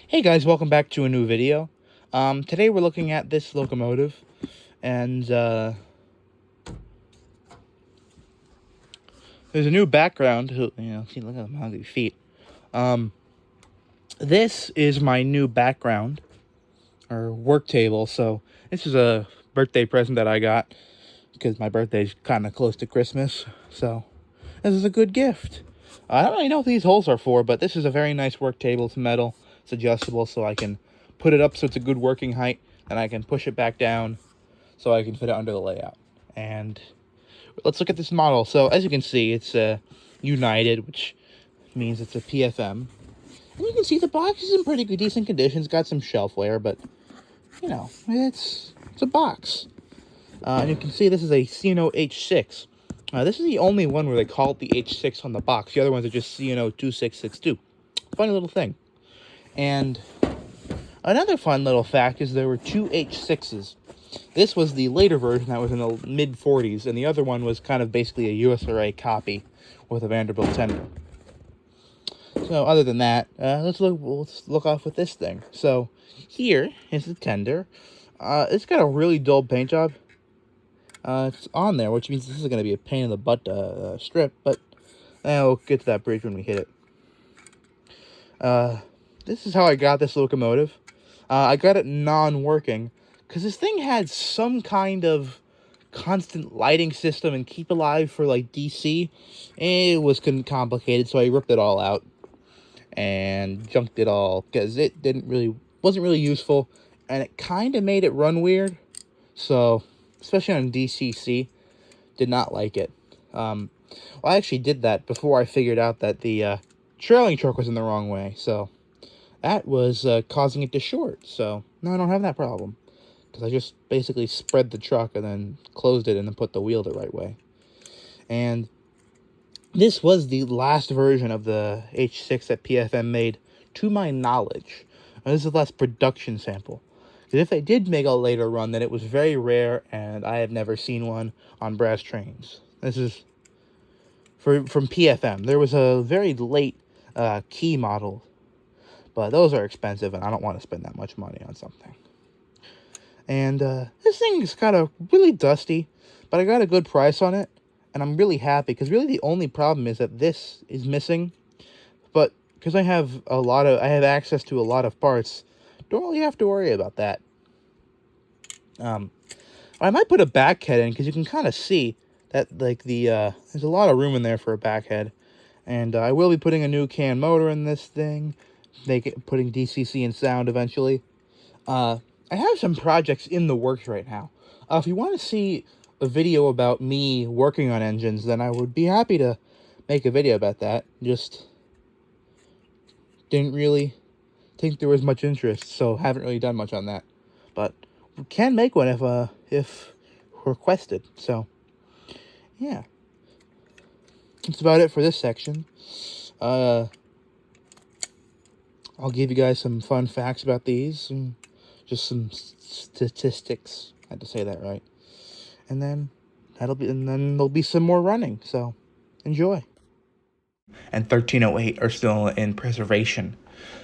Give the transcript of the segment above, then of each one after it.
Hey guys, welcome back to a new video. Today we're looking at this locomotive, and there's a new background. See, look at the hungry feet. This is my new background or work table. So this is a birthday present that I got because my birthday's kind of close to Christmas. So this is a good gift. I don't really know what these holes are for, but this is a very nice work table. It's metal. It's adjustable, so I can put it up so it's a good working height, and I can push it back down so I can fit it under the layout. And let's look at this model. So as you can see, it's United, which means it's a PFM. And you can see the box is in pretty good, decent condition. It's got some shelf wear, but you know, it's a box. And you can see this is a C&O H-6. This is the only one where they call it the H6 on the box. The other ones are just C&O 2662. Funny little thing. And another fun little fact is there were two H6s. This was the later version that was in the mid-40s, and the other one was kind of basically a USRA copy with a Vanderbilt tender. So other than that, let's look off with this thing. So here is the tender. It's got a really dull paint job. It's on there, which means this is going to be a pain in the butt strip, but we'll get to that bridge when we hit it. This is how I got this locomotive. I got it non-working because this thing had some kind of constant lighting system and keep alive for like DC. It was complicated, so I ripped it all out and junked it all because it wasn't really useful, and it kind of made it run weird. So especially on DCC, did not like it. Well, I actually did that before I figured out that the trailing truck was in the wrong way, so that was causing it to short. So now I don't have that problem, because I just basically spread the truck and then closed it and then put the wheel the right way. And this was the last version of the H6 that PFM made, to my knowledge. This is the last production sample. Because if they did make a later run, then it was very rare, and I have never seen one on brass trains. This is from PFM. There was a very late key model, but those are expensive, and I don't want to spend that much money on something. And this thing is kind of really dusty, but I got a good price on it, and I'm really happy, because really the only problem is that this is missing. But because I have access to a lot of parts, don't really have to worry about that. I might put a back head in, because you can kind of see that like there's a lot of room in there for a back head. And I will be putting a new CAN motor in this thing, putting DCC and sound eventually. I have some projects in the works right now. If you want to see a video about me working on engines, then I would be happy to make a video about that. Just didn't really think there was much interest, so haven't really done much on that. But we can make one if requested. So yeah, that's about it for this section. I'll give you guys some fun facts about these, and just some statistics. I had to say that right. And then there'll be some more running. So enjoy. And 1308 are still in preservation.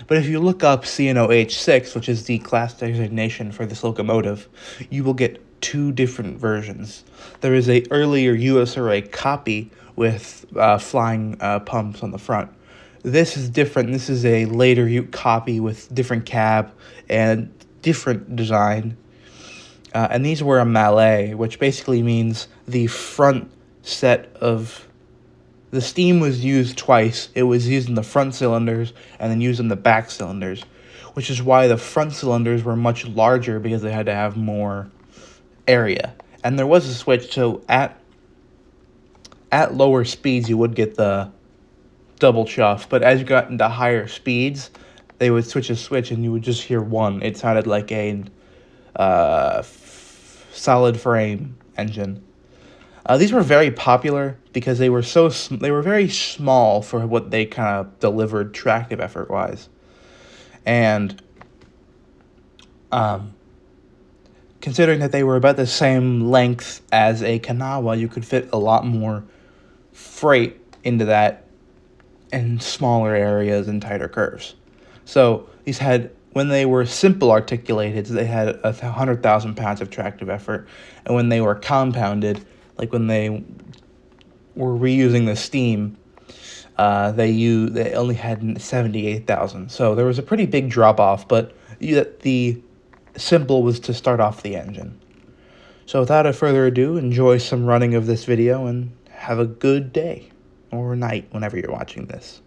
But if you look up C&O H-6, which is the class designation for this locomotive, you will get two different versions. There is a earlier USRA copy with flying pumps on the front. This is different. This is a later copy with different cab and different design. And these were a Mallet, which basically means the front set of... The steam was used twice. It was used in the front cylinders and then used in the back cylinders, which is why the front cylinders were much larger, because they had to have more area. And there was a switch, so at lower speeds you would get the double chuff, but as you got into higher speeds, they would switch a switch and you would just hear one. It sounded like a solid frame engine. These were very popular because they were very small for what they kind of delivered tractive effort wise, and considering that they were about the same length as a Kanawha, you could fit a lot more freight into that in smaller areas and tighter curves. So these had, when they were simple articulateds, they had 100,000 pounds of tractive effort, and when they were compounded, like when they were reusing the steam, they only had 78,000. So there was a pretty big drop off, but the simple was to start off the engine. So without further ado, enjoy some running of this video and have a good day or night whenever you're watching this.